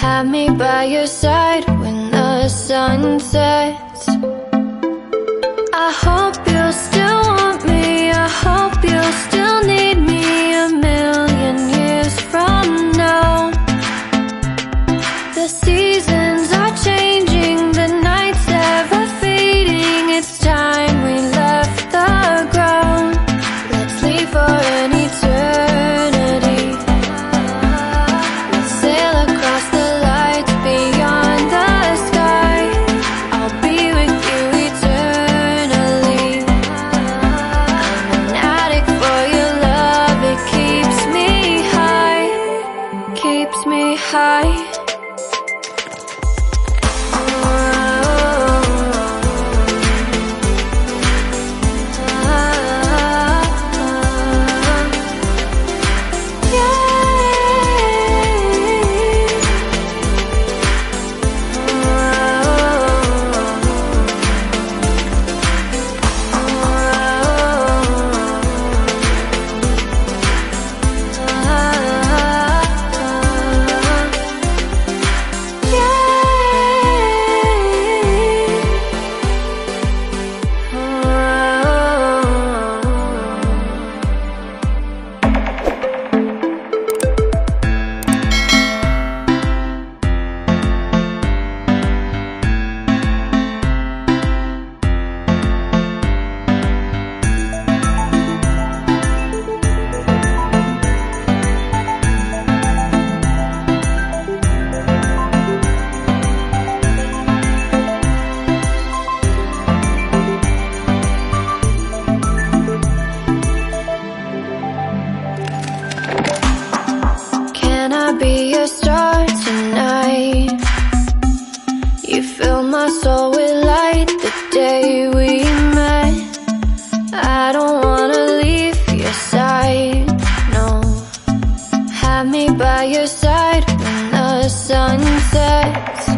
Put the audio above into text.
Have me by your side when the sun sets. I hope you'll still want me, I hope you'll still need me 1,000,000 years from now. The seasons are changing, the nights ever fading. It's time we left the ground. Let's leave for an eternity. Let's sail across the lights beyond the sky. I'll be with you eternally. I'm an addict for your love, it keeps me high, keeps me high. Can I be your star tonight? You fill my soul with light the day we met. I don't wanna leave your side, no. Have me by your side when the sun sets.